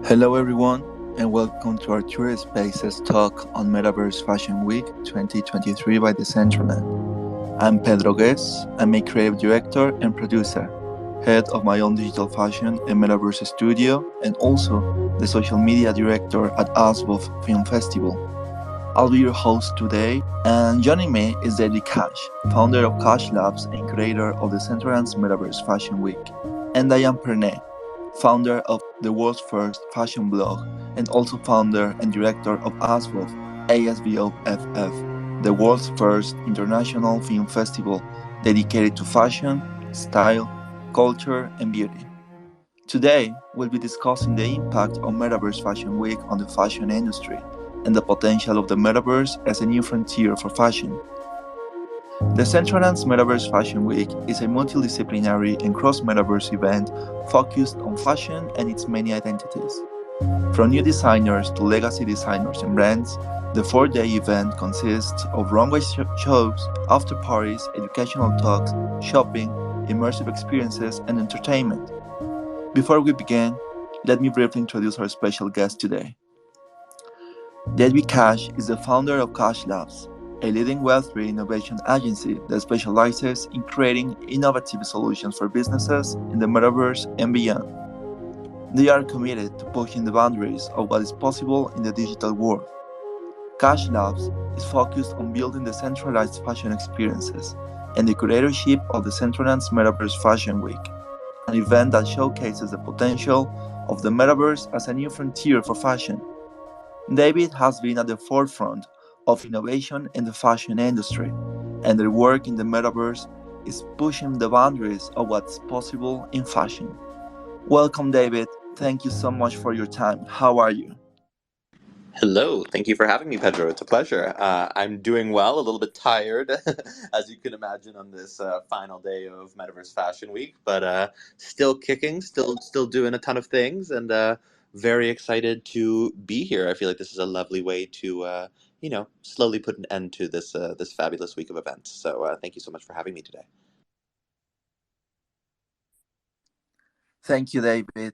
Hello, everyone, and welcome to our Tourist Spaces talk on Metaverse Fashion Week 2023 by Decentraland. I'm Pedro Guez. I'm a creative director and producer, head of my own digital fashion and metaverse studio, and also the social media director at ASVOF Film Festival. I'll be your host today, and joining me is David Cash, founder of CashLabs and curator of the Decentraland's Metaverse Fashion Week, and Diane Pernet, founder of the world's first fashion blog, and also founder and director of ASVOF, the world's first international film festival dedicated to fashion, style, culture, and beauty. Today, we'll be discussing the impact of Metaverse Fashion Week on the fashion industry and the potential of the metaverse as a new frontier for fashion. The Decentraland's Metaverse Fashion Week is a multidisciplinary and cross-metaverse event focused on fashion and its many identities. From new designers to legacy designers and brands, the 4-day event consists of runway shows, after parties, educational talks, shopping, immersive experiences, and entertainment. Before we begin, let me briefly introduce our special guest today. David Cash is the founder of CashLabs, a leading Web3 innovation agency that specializes in creating innovative solutions for businesses in the metaverse and beyond. They are committed to pushing the boundaries of what is possible in the digital world. CashLabs is focused on building decentralized fashion experiences and the curatorship of the Decentraland's Metaverse Fashion Week, an event that showcases the potential of the metaverse as a new frontier for fashion. David has been at the forefront of innovation in the fashion industry, and their work in the metaverse is pushing the boundaries of what's possible in fashion. Welcome, David. Thank you so much for your time. How are you? Hello, thank you for having me, Pedro. It's a pleasure. I'm doing well, a little bit tired, as you can imagine, on this final day of Metaverse Fashion Week, but still kicking, still doing a ton of things, and very excited to be here. I feel like this is a lovely way to, slowly put an end to this fabulous week of events. So thank you so much for having me today. Thank you, David.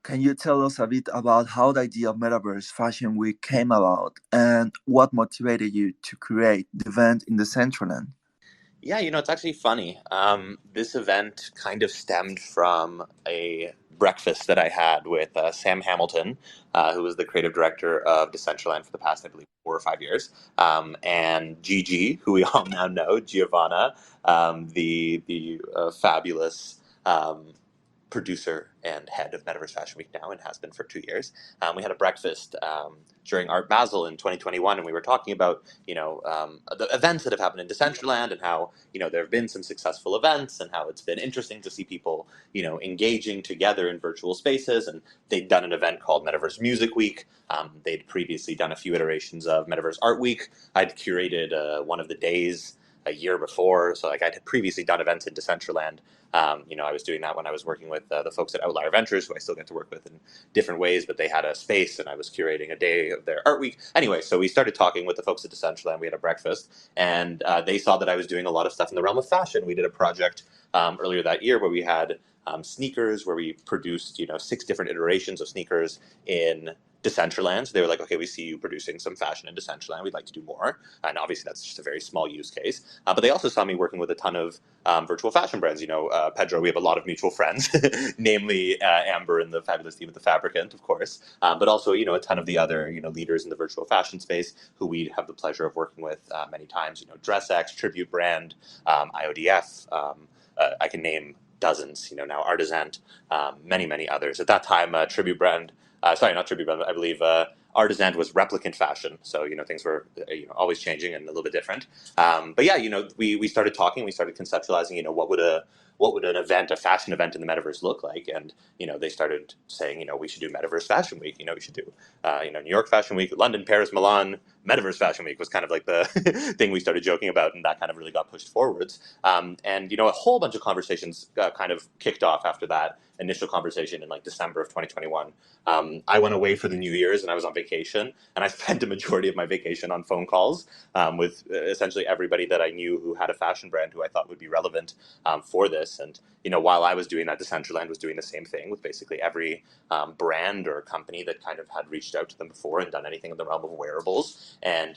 Can you tell us a bit about how the idea of Metaverse Fashion Week came about and what motivated you to create the event in the Decentraland? Yeah, it's actually funny. This event kind of stemmed from a breakfast that I had with Sam Hamilton, who was the creative director of Decentraland for the past, I believe, 4 or 5 years, and Gigi, who we all now know, Giovanna, the fabulous producer and head of Metaverse Fashion Week now and has been for 2 years. We had a breakfast during Art Basel in 2021, and we were talking about the events that have happened in Decentraland and how there have been some successful events and how it's been interesting to see people engaging together in virtual spaces. And they'd done an event called Metaverse Music Week. They'd previously done a few iterations of Metaverse Art Week. I'd curated one of the days a year before, so like I had previously done events in Decentraland. I was doing that when I was working with the folks at Outlier Ventures, who I still get to work with in different ways, but they had a space and I was curating a day of their art week. Anyway, so we started talking with the folks at Decentraland. We had a breakfast, and they saw that I was doing a lot of stuff in the realm of fashion. We did a project earlier that year where we had sneakers, where we produced 6 different iterations of sneakers in Decentraland. So they were like, okay, we see you producing some fashion in Decentraland. We'd like to do more. And obviously, that's just a very small use case. But they also saw me working with a ton of virtual fashion brands. Pedro, we have a lot of mutual friends, namely Amber and the fabulous team at The Fabricant, of course, but also, a ton of the other, leaders in the virtual fashion space who we have the pleasure of working with many times. DressX, Tribute Brand, IODF. I can name dozens, now Artisant, many others. At that time, Tribute Brand, not Tribute Brand, I believe Artisan was replicant fashion. So, things were, always changing and a little bit different. But yeah, we started talking, we started conceptualizing, what would an event, a fashion event in the metaverse look like? And, they started saying, we should do Metaverse Fashion Week. We should do, New York Fashion Week, London, Paris, Milan, Metaverse Fashion Week was kind of like the thing we started joking about. And that kind of really got pushed forwards. And, a whole bunch of conversations kind of kicked off after that initial conversation in like December of 2021. I went away for the New Year's and I was on vacation vacation, and I spent a majority of my vacation on phone calls with essentially everybody that I knew who had a fashion brand who I thought would be relevant for this. And while I was doing that, Decentraland was doing the same thing with basically every brand or company that kind of had reached out to them before and done anything in the realm of wearables. And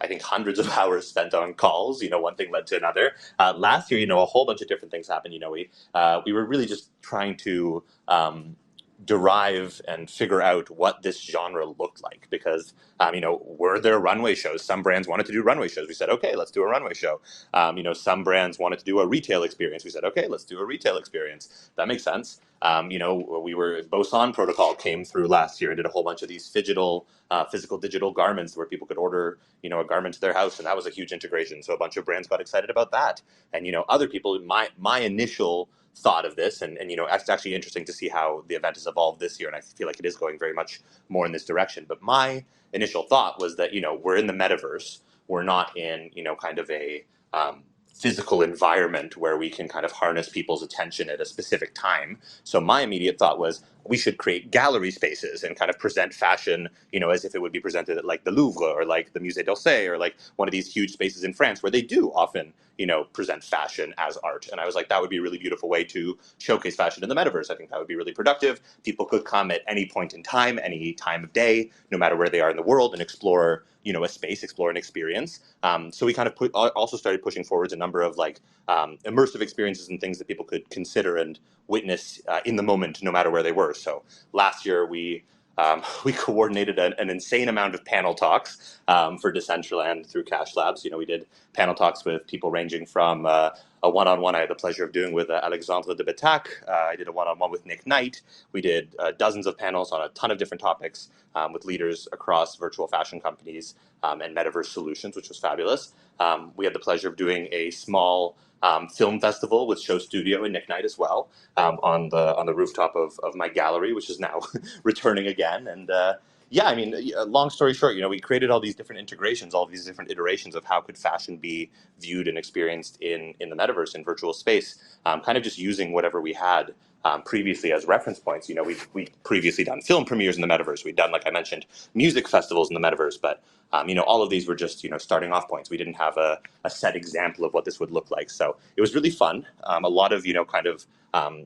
I think hundreds of hours spent on calls. One thing led to another. Last year, a whole bunch of different things happened. We were really just trying to derive and figure out what this genre looked like, because were there runway shows? Some brands wanted to do runway shows. We said, okay, let's do a runway show. Some brands wanted to do a retail experience. We said, okay, let's do a retail experience. That makes sense. We were Boson Protocol came through last year and did a whole bunch of these physical digital garments where people could order a garment to their house, and that was a huge integration. So a bunch of brands got excited about that. And other people, my initial thought of this, and it's actually interesting to see how the event has evolved this year, and I feel like it is going very much more in this direction. But my initial thought was that we're in the metaverse, we're not in kind of a physical environment where we can kind of harness people's attention at a specific time. So my immediate thought was we should create gallery spaces and kind of present fashion, as if it would be presented at like the Louvre or like the Musée d'Orsay or like one of these huge spaces in France where they do often, present fashion as art. And I was like, that would be a really beautiful way to showcase fashion in the metaverse. I think that would be really productive. People could come at any point in time, any time of day, no matter where they are in the world, and explore, a space, explore an experience. So we kind of also started pushing forwards a number of like immersive experiences and things that people could consider and witness in the moment, no matter where they were. So last year we coordinated an insane amount of panel talks for Decentraland through CashLabs. We did panel talks with people ranging from a one-on-one I had the pleasure of doing with Alexandre de Betac. I did a one-on-one with Nick Knight. We did dozens of panels on a ton of different topics with leaders across virtual fashion companies and metaverse solutions, which was fabulous. We had the pleasure of doing a small film festival with Show Studio and Nick Knight as well on the rooftop of my gallery, which is now returning again. And long story short, we created all these different integrations, all these different iterations of how could fashion be viewed and experienced in the metaverse, in virtual space, kind of just using whatever we had previously as reference points. We'd previously done film premieres in the metaverse. We'd done, like I mentioned, music festivals in the metaverse, but all of these were just, starting off points. We didn't have a set example of what this would look like. So it was really fun. A lot of, kind of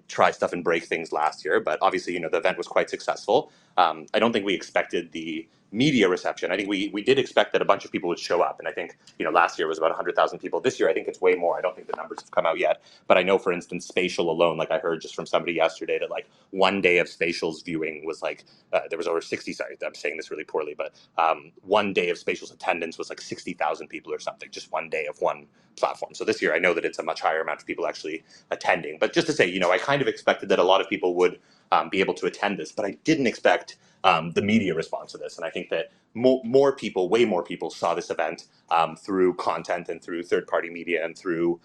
try stuff and break things last year, but obviously, the event was quite successful. I don't think we expected the media reception. I think we did expect that a bunch of people would show up. And I think, last year was about 100,000 people. This year, I think it's way more. I don't think the numbers have come out yet. But I know, for instance, Spatial alone, like I heard just from somebody yesterday that like one day of Spatial's viewing was like, there was over 60, sorry, I'm saying this really poorly, but one day of Spatial's attendance was like 60,000 people or something, just one day of one platform. So this year, I know that it's a much higher amount of people actually attending. But just to say, I kind of expected that a lot of people would be able to attend this, but I didn't expect the media response to this. And I think that more people, way more people saw this event through content and through third-party media and through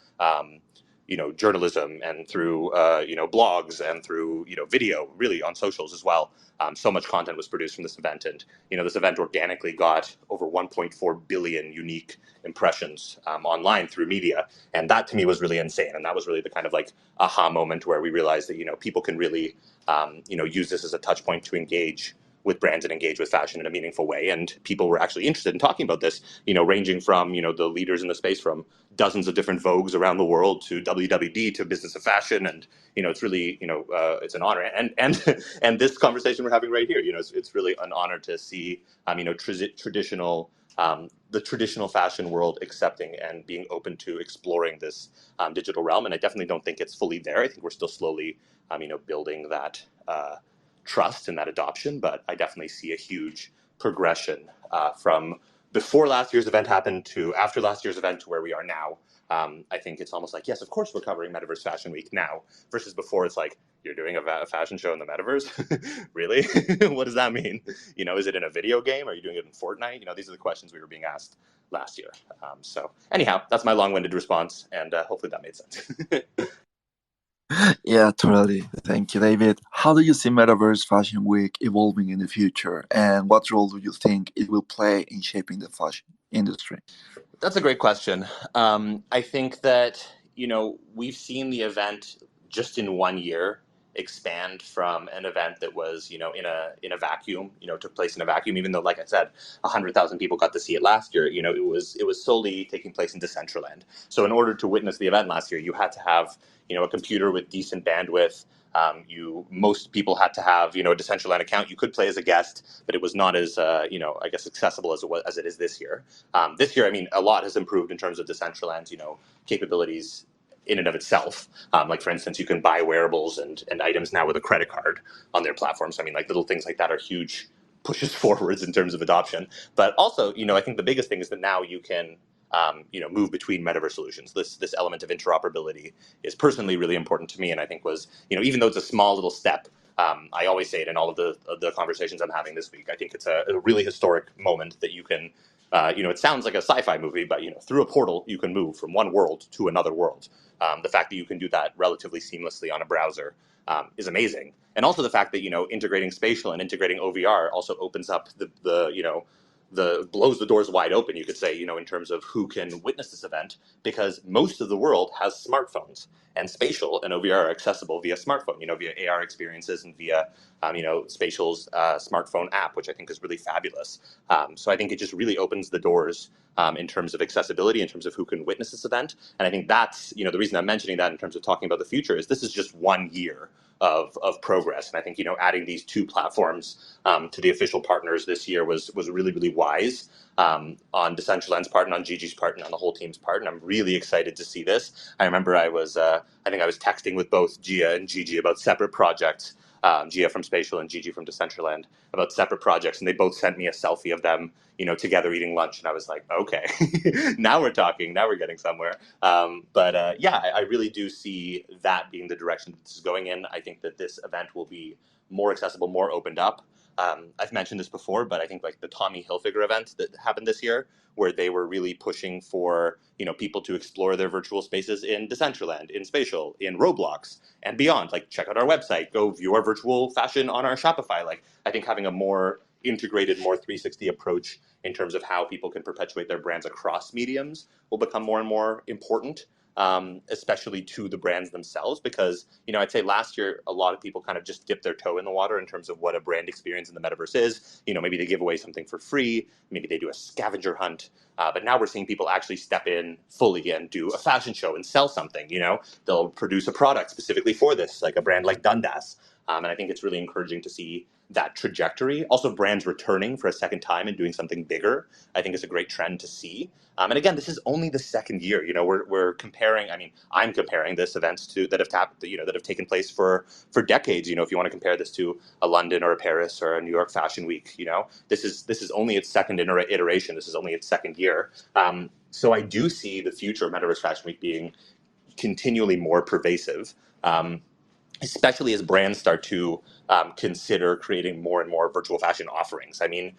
journalism and through blogs and through video, really on socials as well. So much content was produced from this event, and this event organically got over 1.4 billion unique impressions online through media, and that to me was really insane. And that was really the kind of like aha moment where we realized that people can really use this as a touch point to engage with brands and engage with fashion in a meaningful way. And people were actually interested in talking about this, ranging from, the leaders in the space from dozens of different Vogues around the world to WWD to Business of Fashion. And, it's really, it's an honor. And this conversation we're having right here, it's really an honor to see, traditional, the traditional fashion world accepting and being open to exploring this digital realm. And I definitely don't think it's fully there. I think we're still slowly, building that trust and that adoption, but I definitely see a huge progression from before last year's event happened to after last year's event to where we are now. I think it's almost like, yes, of course we're covering Metaverse Fashion Week now, versus before it's like, you're doing a fashion show in the metaverse? Really? What does that mean? Is it in a video game? Are you doing it in Fortnite? These are the questions we were being asked last year. So anyhow, that's my long-winded response, and hopefully that made sense. Yeah, totally. Thank you, David. How do you see Metaverse Fashion Week evolving in the future, and what role do you think it will play in shaping the fashion industry? That's a great question. I think that, we've seen the event just in one year expand from an event that was, in a vacuum, took place in a vacuum, even though, like I said, 100,000 people got to see it last year. It was solely taking place in Decentraland. So in order to witness the event last year, you had to have, a computer with decent bandwidth. Most people had to have, a Decentraland account. You could play as a guest, but it was not as, I guess, accessible as it is this year. This year, I mean, a lot has improved in terms of Decentraland's, capabilities in and of itself. Like, for instance, you can buy wearables and items now with a credit card on their platform. So, I mean, like, little things like that are huge pushes forwards in terms of adoption. But also, I think the biggest thing is that now you can, move between metaverse solutions. This element of interoperability is personally really important to me, and I think was, even though it's a small little step, I always say it in all of the conversations I'm having this week. I think it's a really historic moment that you can, it sounds like a sci-fi movie, but through a portal you can move from one world to another world. The fact that you can do that relatively seamlessly on a browser is amazing, and also the fact that integrating spatial and integrating OVR also opens up the blows the doors wide open, you could say, in terms of who can witness this event, because most of the world has smartphones, and spatial and OVR are accessible via smartphone, via AR experiences and via, spatial's smartphone app, which I think is really fabulous. So I think it just really opens the doors in terms of accessibility, in terms of who can witness this event. And I think that's, the reason I'm mentioning that in terms of talking about the future is this is just 1 year of progress. And I think, adding these two platforms to the official partners this year was really, really wise on Decentraland's part and on Gigi's part and on the whole team's part. And I'm really excited to see this. I remember I think I was texting with both Gia and Gigi about separate projects, Gia from Spatial and Gigi from Decentraland, about separate projects. And they both sent me a selfie of them, together eating lunch. And I was like, okay, now we're talking, now we're getting somewhere. I really do see that being the direction that this is going in. I think that this event will be more accessible, more opened up. I've mentioned this before, but I think like the Tommy Hilfiger event that happened this year, where they were really pushing for people to explore their virtual spaces in Decentraland, in Spatial, in Roblox, and beyond. Like, check out our website, go view our virtual fashion on our Shopify. Like, I think having a more integrated, more 360 approach in terms of how people can perpetuate their brands across mediums will become more and more important. Especially to the brands themselves, because I'd say last year a lot of people kind of just dipped their toe in the water in terms of what a brand experience in the metaverse is. Maybe they give away something for free, maybe they do a scavenger hunt, but now we're seeing people actually step in fully and do a fashion show and sell something. They'll produce a product specifically for this, like a brand like Dundas. And I think it's really encouraging to see that trajectory. Also, brands returning for a second time and doing something bigger, I think is a great trend to see. And again, this is only the second year. We're comparing. I mean, I'm comparing this events that have taken place for decades. If you want to compare this to a London or a Paris or a New York Fashion Week, this is only its second iteration. This is only its second year. So I do see the future of Metaverse Fashion Week being continually more pervasive. Especially as brands start to consider creating more and more virtual fashion offerings. I mean,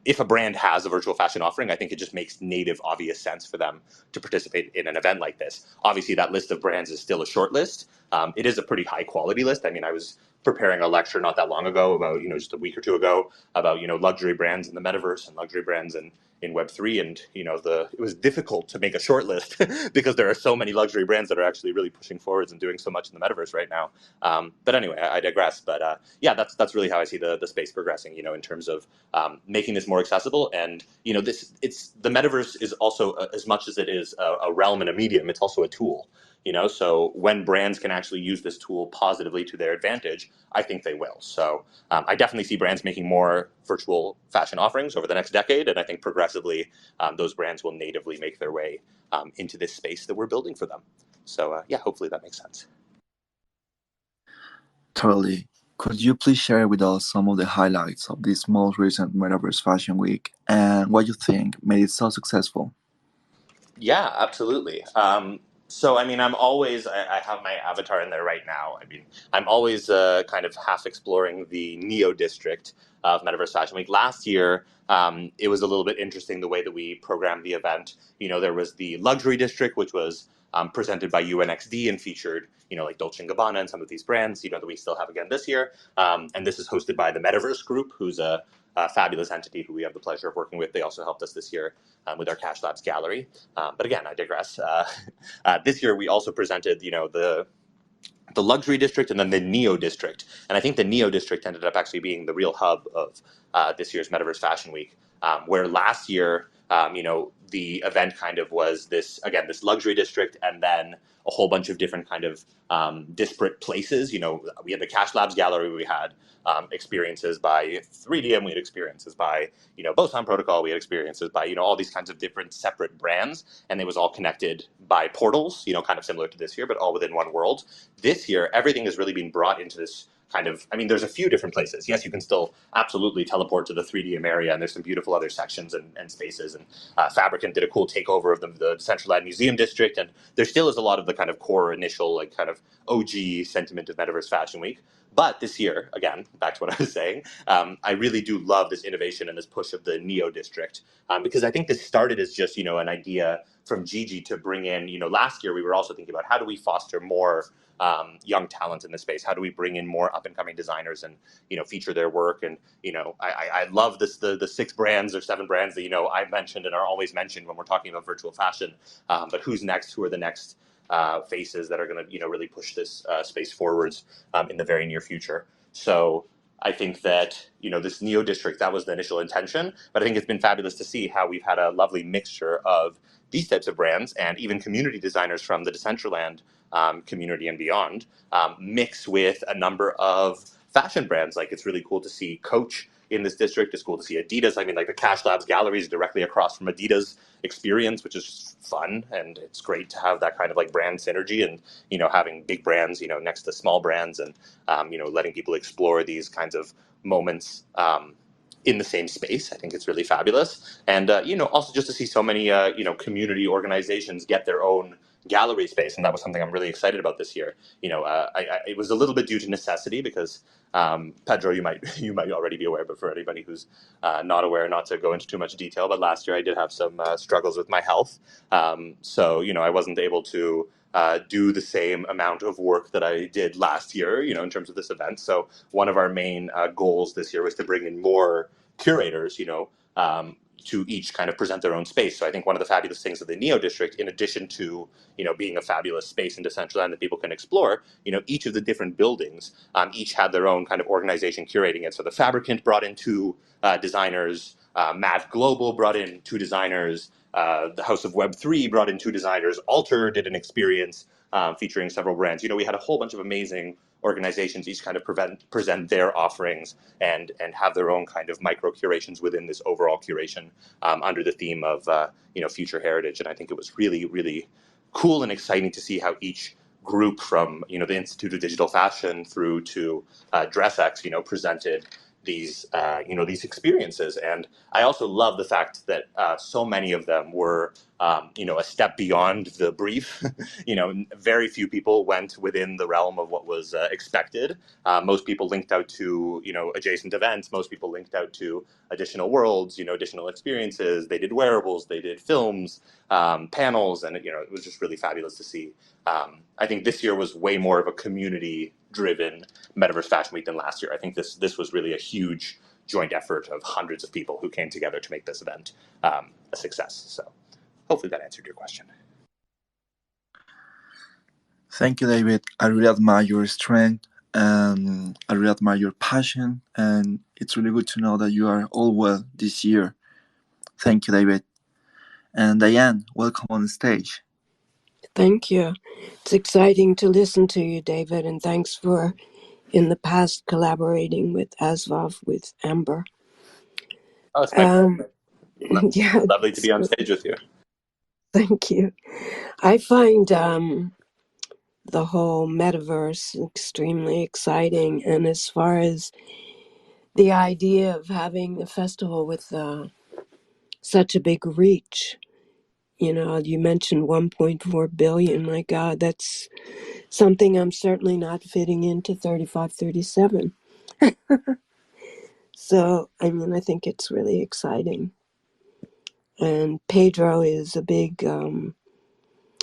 if a brand has a virtual fashion offering, I think it just makes native, obvious sense for them to participate in an event like this. Obviously, that list of brands is still a short list. It is a pretty high quality list. I mean, I was preparing a lecture not that long ago about, just a week or two ago, about, luxury brands in the metaverse and luxury brands in Web3, and it was difficult to make a short list because there are so many luxury brands that are actually really pushing forwards and doing so much in the metaverse right now. But anyway, I digress. But that's really how I see the space progressing. In terms of making this more accessible, and the metaverse is also as much as it is a realm and a medium, it's also a tool. So when brands can actually use this tool positively to their advantage, I think they will. So I definitely see brands making more virtual fashion offerings over the next decade, and I think progressively those brands will natively make their way into this space that we're building for them. So hopefully that makes sense. Totally. Could you please share with us some of the highlights of this most recent Metaverse Fashion Week and what you think made it so successful? Yeah, absolutely. So, I mean, I have my avatar in there right now. I mean, I'm always kind of half exploring the Neo district of Metaverse Fashion Week. Last year, it was a little bit interesting the way that we programmed the event. There was the luxury district, which was presented by UNXD and featured, like Dolce & Gabbana and some of these brands, that we still have again this year. And this is hosted by the Metaverse Group, who's a fabulous entity who we have the pleasure of working with. They also helped us this year with our CashLabs gallery. But again, I digress. This year, we also presented, the the luxury district and then the neo district. And I think the neo district ended up actually being the real hub of this year's Metaverse Fashion Week, where last year, the event kind of was this, again, this luxury district and then a whole bunch of different kind of disparate places. We had the CashLabs gallery, we had experiences by 3DM, we had experiences by, Boson Protocol, we had experiences by, all these kinds of different separate brands, and it was all connected by portals, kind of similar to this year, but all within one world. This year, everything has really been brought into this kind of, there's a few different places. Yes, you can still absolutely teleport to the 3DM area, and there's some beautiful other sections and spaces. And Fabricant did a cool takeover of the Decentraland Museum District, and there still is a lot of the kind of core initial, like kind of OG sentiment of Metaverse Fashion Week. But this year, again, back to what I was saying, I really do love this innovation and this push of the Neo District, because I think this started as just, an idea from Gigi to bring in, last year we were also thinking about how do we foster more young talent in the space? How do we bring in more up and coming designers and feature their work? And I love this the 6 brands or 7 brands that I mentioned and are always mentioned when we're talking about virtual fashion. But who's next? Who are the next faces that are going to really push this space forwards in the very near future? So I think that this Neo District, that was the initial intention, but I think it's been fabulous to see how we've had a lovely mixture of these types of brands and even community designers from the Decentraland community and beyond, mix with a number of fashion brands. Like, it's really cool to see Coach in this district. It's cool to see Adidas. Like the CashLabs gallery is directly across from Adidas experience, which is just fun, and it's great to have that kind of like brand synergy and having big brands next to small brands, and letting people explore these kinds of moments in the same space. I think it's really fabulous. And also just to see so many community organizations get their own gallery space, and that was something I'm really excited about this year. It was a little bit due to necessity because Pedro, you might already be aware, but for anybody who's not aware, not to go into too much detail, but last year I did have some struggles with my health, so I wasn't able to do the same amount of work that I did last year, in terms of this event. So one of our main goals this year was to bring in more curators, to each kind of present their own space. So I think one of the fabulous things of the Neo District, in addition to being a fabulous space in Decentraland that people can explore, each of the different buildings each had their own kind of organization curating it. So the Fabricant brought in 2 designers, Mav Global brought in 2 designers, the House of Web3 brought in 2 designers, Alter did an experience featuring several brands. We had a whole bunch of amazing organizations each kind of present their offerings and have their own kind of micro curations within this overall curation under the theme of future heritage. And I think it was really, really cool and exciting to see how each group, from the Institute of Digital Fashion through to DressX, presented these these experiences. And I also love the fact that so many of them were a step beyond the brief. Very few people went within the realm of what was expected. Most people linked out to adjacent events. Most people linked out to additional worlds, additional experiences. They did wearables, they did films, panels, and it was just really fabulous to see. I think this year was way more of a community-driven Metaverse Fashion Week than last year. I think this was really a huge joint effort of hundreds of people who came together to make this event a success. So hopefully that answered your question. Thank you, David. I really admire your strength and I really admire your passion. And it's really good to know that you are all well this year. Thank you, David. And Diane, welcome on the stage. Thank you. It's exciting to listen to you, David, and thanks for, in the past, collaborating with ASVOF, with Amber. Oh, it's my yeah, lovely to be on stage with you. Thank you. I find the whole metaverse extremely exciting, and as far as the idea of having a festival with such a big reach, you mentioned 1.4 billion. My God, that's something I'm certainly not fitting into 3537. So, I think it's really exciting. And Pedro is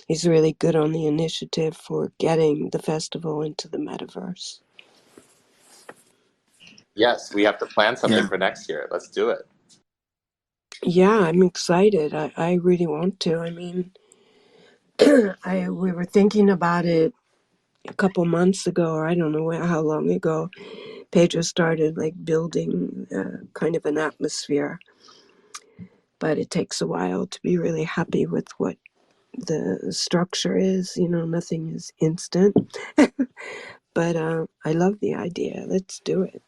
he's really good on the initiative for getting the festival into the metaverse. Yes, we have to plan something for next year. Let's do it. Yeah, I'm excited. I really want to. We were thinking about it a couple months ago, or I don't know how long ago, Pedro started like building kind of an atmosphere. But it takes a while to be really happy with what the structure is. Nothing is instant. But I love the idea. Let's do it.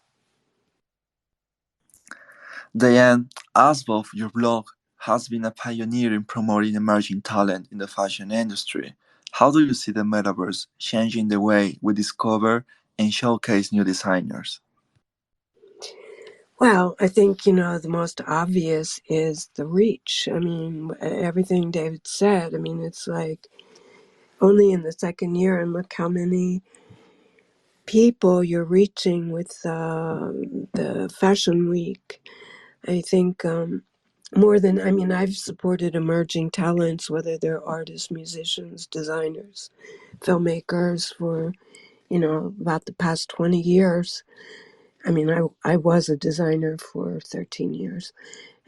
Diane, ASVOF, your blog, has been a pioneer in promoting emerging talent in the fashion industry. How do you see the metaverse changing the way we discover and showcase new designers? Well, I think, the most obvious is the reach. I mean, everything David said, I mean, it's like only in the second year, and look how many people you're reaching with the Fashion Week. I think more than, I mean, I've supported emerging talents, whether they're artists, musicians, designers, filmmakers for, about the past 20 years. I mean, I was a designer for 13 years.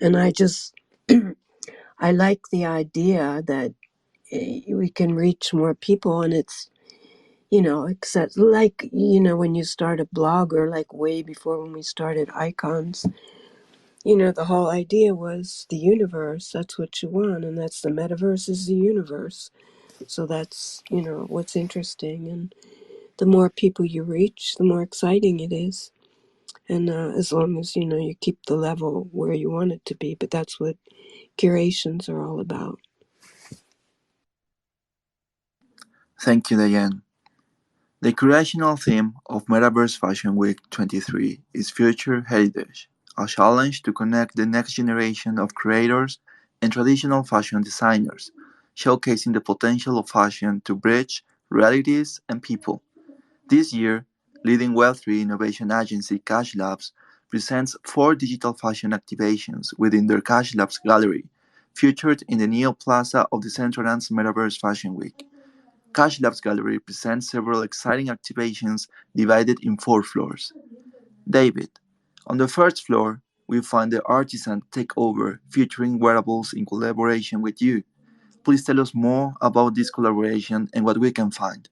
And I like the idea that we can reach more people, and it's, except like, when you start a blog, or like way before when we started Icons, the whole idea was the universe. That's what you want. And that's the metaverse is the universe. So that's, what's interesting. And the more people you reach, the more exciting it is. And as long as, you keep the level where you want it to be. But that's what curations are all about. Thank you, Diane. The curational theme of Metaverse Fashion Week 23 is Future Heritage, a challenge to connect the next generation of creators and traditional fashion designers, showcasing the potential of fashion to bridge realities and people. This year, leading Web3 innovation agency CashLabs presents 4 digital fashion activations within their CashLabs gallery, featured in the Neo Plaza of Decentraland's Metaverse Fashion Week. CashLabs Gallery presents several exciting activations divided in 4 floors. David, on the first floor, we find the Artisan Takeover featuring wearables in collaboration with you. Please tell us more about this collaboration and what we can find.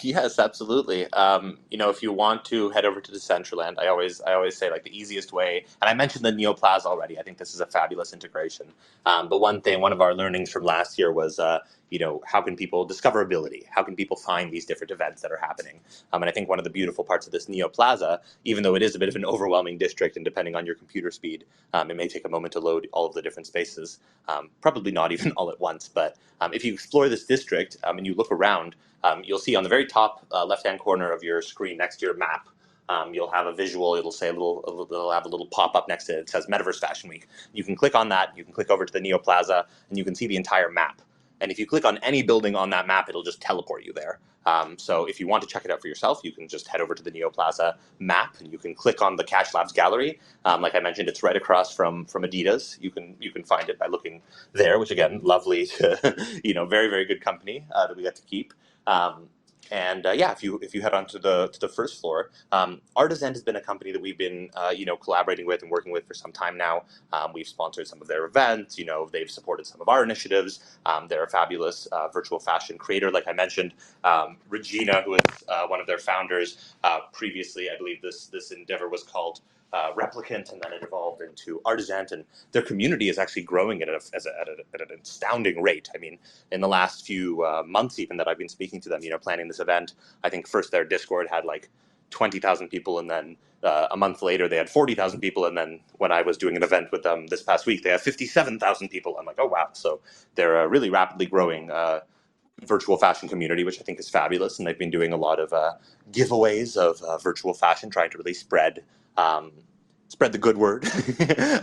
Yes, absolutely. If you want to head over to Decentraland, I always say like the easiest way. And I mentioned the Neo Plaza already. I think this is a fabulous integration. But one of our learnings from last year was, how can people discoverability? How can people find these different events that are happening? And I think one of the beautiful parts of this Neo Plaza, even though it is a bit of an overwhelming district, and depending on your computer speed, it may take a moment to load all of the different spaces. Probably not even all at once, but if you explore this district and you look around. You'll see on the very top left-hand corner of your screen next to your map, you'll have a visual. It'll say it'll have a little pop-up next to it. It says Metaverse Fashion Week. You can click on that. You can click over to the Neo Plaza, and you can see the entire map. And if you click on any building on that map, it'll just teleport you there. So if you want to check it out for yourself, you can just head over to the Neo Plaza map, and you can click on the CashLabs gallery. Like I mentioned, it's right across from Adidas. You can find it by looking there, which again, lovely to very very good company that we get to keep. If you head on to the first floor, Artisan has been a company that we've been collaborating with and working with for some time now. We've sponsored some of their events. They've supported some of our initiatives. They're a fabulous virtual fashion creator, like I mentioned. Regina, who is one of their founders, previously I believe this endeavor was called Replicant, and then it evolved into Artisan, and their community is actually growing at an astounding rate. I mean, in the last few months even that I've been speaking to them, planning this event, I think first their Discord had like 20,000 people, and then a month later they had 40,000 people, and then when I was doing an event with them this past week, they have 57,000 people. I'm like, oh wow! So they're a really rapidly growing virtual fashion community, which I think is fabulous, and they've been doing a lot of giveaways of virtual fashion, trying to really spread the good word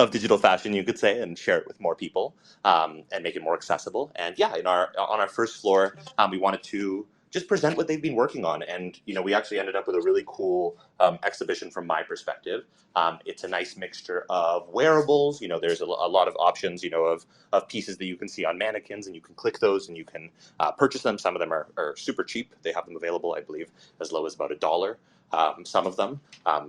of digital fashion, you could say, and share it with more people, and make it more accessible. And yeah, on our first floor, we wanted to just present what they've been working on, and we actually ended up with a really cool exhibition from my perspective. It's a nice mixture of wearables. There's a lot of options, of pieces that you can see on mannequins, and you can click those and you can purchase them. Some of them are super cheap. They have them available, I believe, as low as about $1. Some of them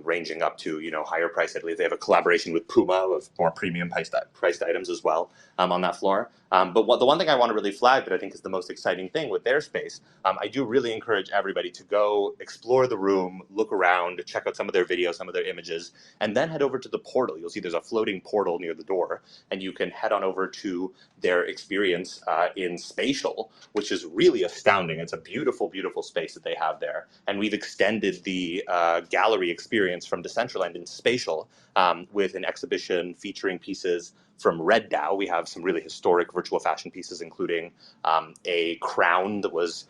ranging up to higher price. I believe they have a collaboration with Puma of more premium priced items as well on that floor. But the one thing I want to really flag that I think is the most exciting thing with their space, I do really encourage everybody to go explore the room, look around, check out some of their videos, some of their images, and then head over to the portal. You'll see there's a floating portal near the door, and you can head on over to their experience in Spatial, which is really astounding. It's a beautiful, beautiful space that they have there. And we've extended the gallery experience from Decentraland in Spatial with an exhibition featuring pieces from Red DAO. We have some really historic virtual fashion pieces, including a crown that was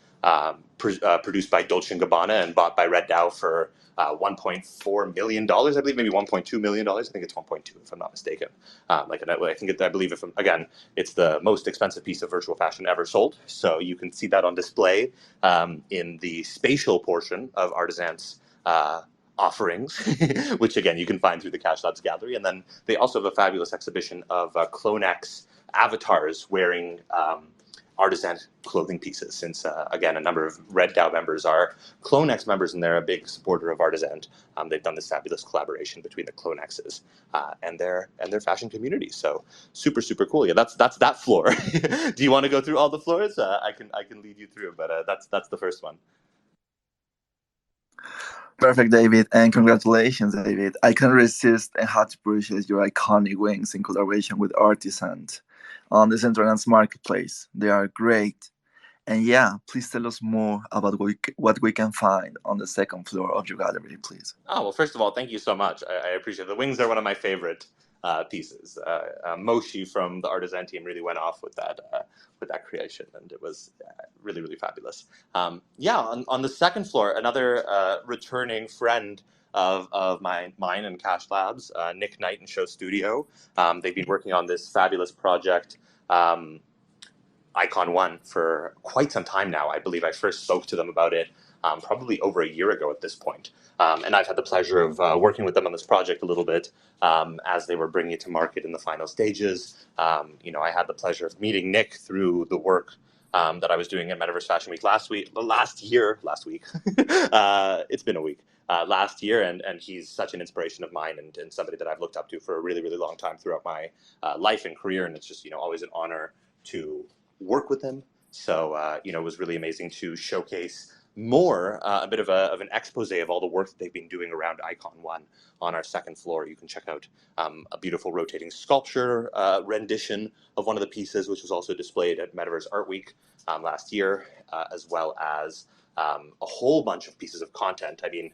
produced by Dolce & Gabbana and bought by Red DAO for $1.4 million, I believe, maybe $1.2 million. I think it's 1.2 if I'm not mistaken. I believe again, it's the most expensive piece of virtual fashion ever sold. So you can see that on display in the spatial portion of Artisan's offerings, which again, you can find through the CashLabs gallery. And then they also have a fabulous exhibition of Clonex avatars wearing Artisan clothing pieces, since again, a number of Red DAO members are Clonex members, and they're a big supporter of Artisan. They've done this fabulous collaboration between the Clonexes and their fashion community. So super, super cool. Yeah, that's that floor. Do you want to go through all the floors? I can lead you through, but that's the first one. Perfect, David, and congratulations, David. I can't resist and had to purchase your iconic wings in collaboration with Artisans on the Decentraland's marketplace. They are great. And yeah, please tell us more about what we can find on the second floor of your gallery, please. Oh, well, first of all, thank you so much. I appreciate it. The wings are one of my favorite pieces. Moshi from the Artisan team really went off with that creation, and it was really, really fabulous. On the second floor, another returning friend of mine and CashLabs, Nick Knight and Show Studio. They've been working on this fabulous project, Icon One, for quite some time now. I believe I first spoke to them about it probably over a year ago at this point. And I've had the pleasure of working with them on this project a little bit as they were bringing it to market in the final stages. I had the pleasure of meeting Nick through the work that I was doing at Metaverse Fashion Week last week. It's been a week. Last year, and he's such an inspiration of mine and somebody that I've looked up to for a really, really long time throughout my life and career. And it's just, always an honor to work with him. So, it was really amazing to showcase more a bit of an expose of all the work that they've been doing around Icon One on our second floor. You can check out a beautiful rotating sculpture rendition of one of the pieces, which was also displayed at Metaverse Art Week last year, as well as a whole bunch of pieces of content. I mean,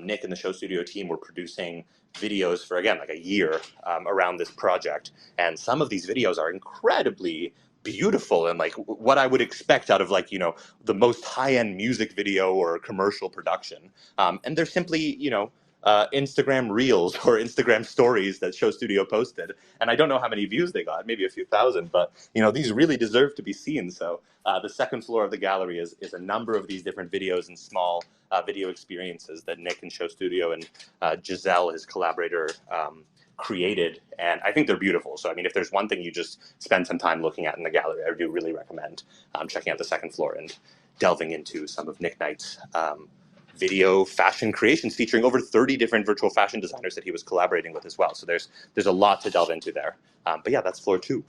Nick and the Show Studio team were producing videos for, again, like a year around this project. And some of these videos are incredibly beautiful and like what I would expect out of the most high-end music video or commercial production. And they're simply, Instagram reels or Instagram stories that Show Studio posted. And I don't know how many views they got, maybe a few thousand, but these really deserve to be seen. So the second floor of the gallery is a number of these different videos and small video experiences that Nick and Show Studio and Giselle, his collaborator, created, and I think they're beautiful. So I mean, if there's one thing you just spend some time looking at in the gallery, I do really recommend checking out the second floor and delving into some of Nick Knight's video fashion creations, featuring over 30 different virtual fashion designers that he was collaborating with as well. So there's a lot to delve into there. But yeah, that's floor 2.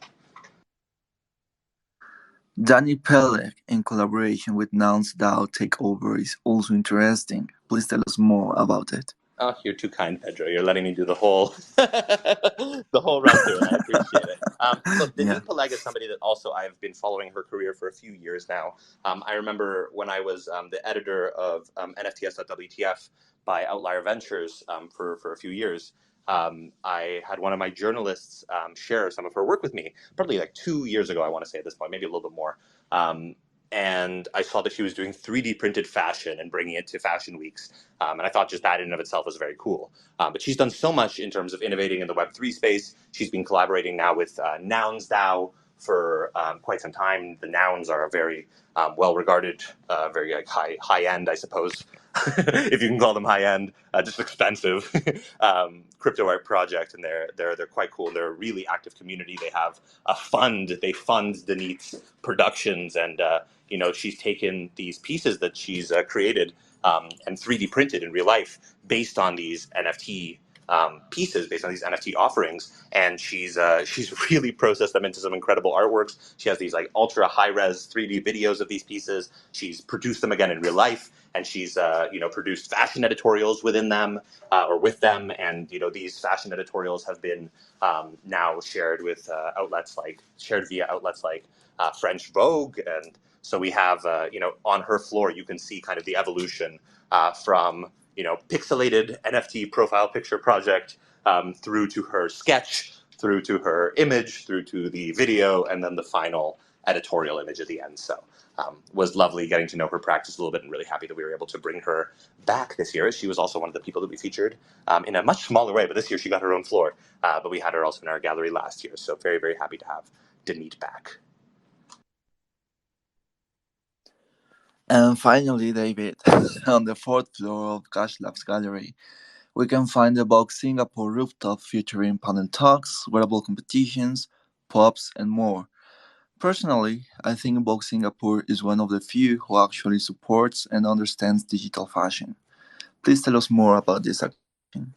Danny Pelec in collaboration with Nouns DAO Takeover is also interesting. Please tell us more about it. Oh, you're too kind, Pedro. You're letting me do the whole the whole run through, and I appreciate it. Look, Denise Pelleg is somebody that also I've been following her career for a few years now. I remember when I was the editor of NFTS.WTF by Outlier Ventures for a few years. I had one of my journalists share some of her work with me, probably like 2 years ago, I want to say at this point, maybe a little bit more. And I saw that she was doing 3D printed fashion and bringing it to fashion weeks. And I thought just that in and of itself was very cool. But she's done so much in terms of innovating in the Web3 space. She's been collaborating now with Nouns DAO for quite some time. The Nouns are a very well-regarded, very high end, I suppose, if you can call them high end, just expensive crypto art project, and they're quite cool. They're a really active community. They have a fund. They fund Denise productions, and she's taken these pieces that she's created and 3D printed in real life based on these NFT pieces based on these NFT offerings, and she's really processed them into some incredible artworks. She has these like ultra high res 3D videos of these pieces. She's produced them again in real life, and she's produced fashion editorials within them or with them, and these fashion editorials have been now shared with shared via outlets like French Vogue, and so we have on her floor you can see kind of the evolution from pixelated NFT profile picture project through to her sketch, through to her image, through to the video, and then the final editorial image at the end. So was lovely getting to know her practice a little bit, and really happy that we were able to bring her back this year. She was also one of the people that we featured in a much smaller way, but this year she got her own floor. But we had her also in our gallery last year, so very, very happy to have Denise back. And finally, David, on the fourth floor of CashLabs Gallery, we can find the Vogue Singapore rooftop featuring panel talks, wearable competitions, pops, and more. Personally, I think Vogue Singapore is one of the few who actually supports and understands digital fashion. Please tell us more about this action.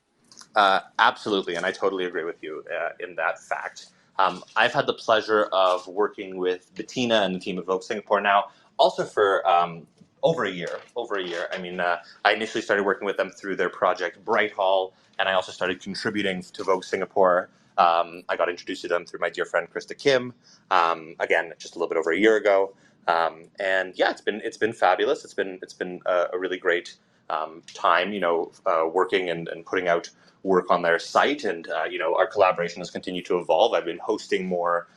Absolutely, and I totally agree with you in that fact. I've had the pleasure of working with Bettina and the team at Vogue Singapore now, also for over a year. I mean, I initially started working with them through their project Bright Hall, and I also started contributing to Vogue Singapore. I got introduced to them through my dear friend Krista Kim, again, just a little bit over a year ago. And yeah, it's been fabulous. It's been a really great time, working and putting out work on their site, and our collaboration has continued to evolve. I've been hosting more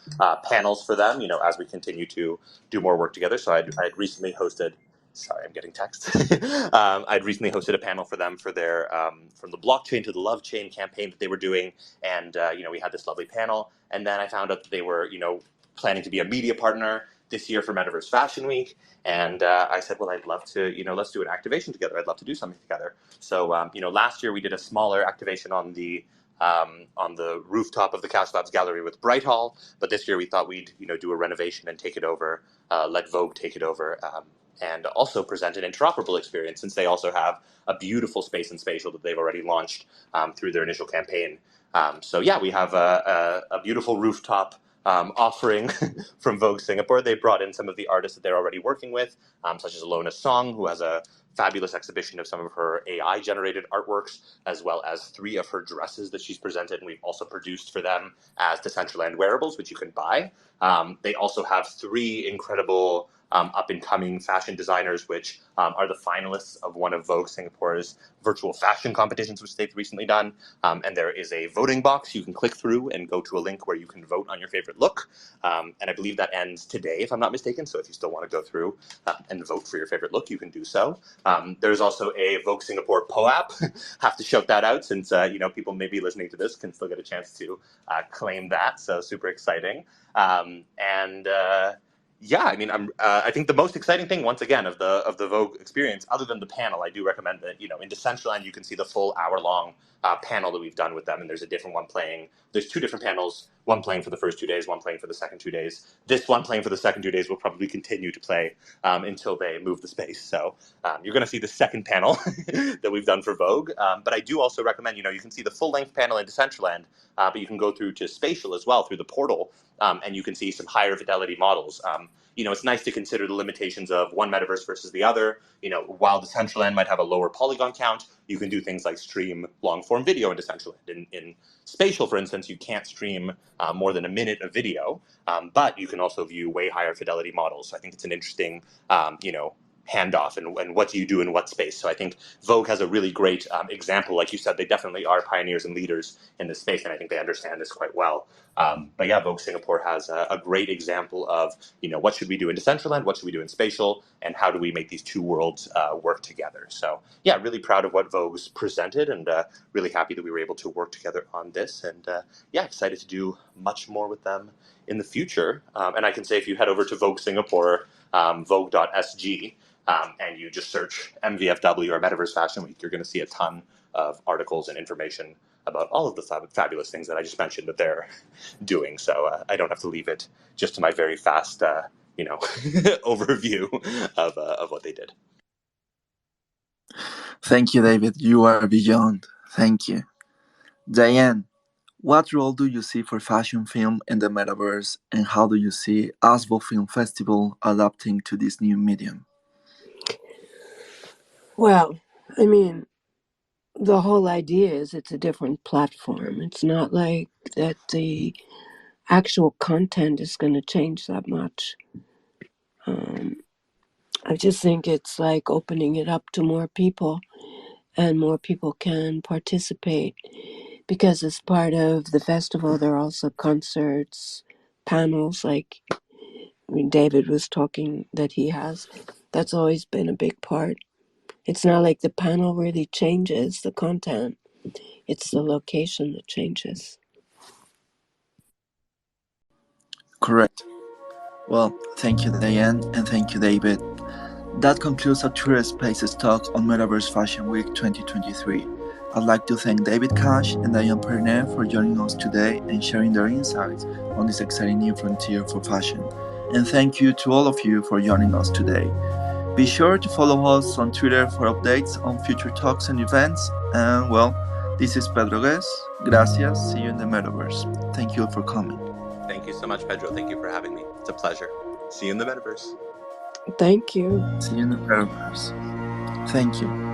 panels for them, as we continue to do more work together. So I'd recently hosted. Sorry, I'm getting text. I'd recently hosted a panel for them for their from the blockchain to the love chain campaign that they were doing, and we had this lovely panel. And then I found out that they were planning to be a media partner this year for Metaverse Fashion Week. And I said, well, I'd love to, let's do an activation together. I'd love to do something together. So, last year we did a smaller activation on the rooftop of the CashLabs Gallery with Bright Hall. But this year we thought we'd, do a renovation and take it over, let Vogue take it over, and also present an interoperable experience, since they also have a beautiful space and spatial that they've already launched through their initial campaign. So yeah, we have a beautiful rooftop offering from Vogue Singapore. They brought in some of the artists that they're already working with, such as Alona Song, who has a fabulous exhibition of some of her AI-generated artworks, as well as 3 of her dresses that she's presented, and we've also produced for them as Decentraland wearables, which you can buy. They also have 3 incredible up-and-coming fashion designers, which are the finalists of one of Vogue Singapore's virtual fashion competitions, which they've recently done. And there is a voting box you can click through and go to a link where you can vote on your favorite look. And I believe that ends today, if I'm not mistaken. So if you still want to go through and vote for your favorite look, you can do so. There's also a Vogue Singapore POAP. Have to shout that out, since people maybe listening to this can still get a chance to claim that. So super exciting. Yeah, I mean, I think the most exciting thing, once again, of the Vogue experience, other than the panel, I do recommend that in Decentraland you can see the full hour-long panel that we've done with them, and there's a different one playing. There's 2 different panels, one playing for the first 2 days, one playing for the second 2 days. This one playing for the second 2 days will probably continue to play until they move the space. So you're going to see the second panel that we've done for Vogue. But I do also recommend, you can see the full-length panel in Decentraland, but you can go through to Spatial as well through the portal, and you can see some higher fidelity models. It's nice to consider the limitations of one metaverse versus the other. While Decentraland might have a lower polygon count, you can do things like stream long-form video in Decentraland. In Spatial, for instance, you can't stream more than a minute of video, but you can also view way higher fidelity models. So I think it's an interesting, handoff, and what do you do in what space. So I think Vogue has a really great example. Like you said, they definitely are pioneers and leaders in this space, and I think they understand this quite well. But yeah, Vogue Singapore has a great example of, what should we do in Decentraland, what should we do in Spatial, and how do we make these 2 worlds work together. So yeah, really proud of what Vogue's presented, and really happy that we were able to work together on this, and yeah, excited to do much more with them in the future. And I can say, if you head over to Vogue Singapore, vogue.sg, and you just search MVFW or Metaverse Fashion Week, you're going to see a ton of articles and information about all of the fabulous things that I just mentioned that they're doing. So I don't have to leave it just to my very fast, overview of what they did. Thank you, David. You are beyond. Thank you. Diane, what role do you see for fashion film in the metaverse, and how do you see ASVOF Film Festival adapting to this new medium? Well, I mean, the whole idea is it's a different platform. It's not like that the actual content is going to change that much. I just think it's like opening it up to more people, and more people can participate, because as part of the festival there are also concerts, panels, like David was talking that he has. That's always been a big part. It's not like the panel really changes the content, it's the location that changes. Correct. Well, thank you, Diane, and thank you, David. That concludes our Tour Spaces talk on Metaverse Fashion Week 2023. I'd like to thank David Cash and Diane Pernet for joining us today and sharing their insights on this exciting new frontier for fashion. And thank you to all of you for joining us today. Be sure to follow us on Twitter for updates on future talks and events. And well, this is Pedro Guez. Gracias. See you in the Metaverse. Thank you for coming. Thank you so much, Pedro. Thank you for having me. It's a pleasure. See you in the metaverse. Thank you. See you in the Metaverse. Thank you.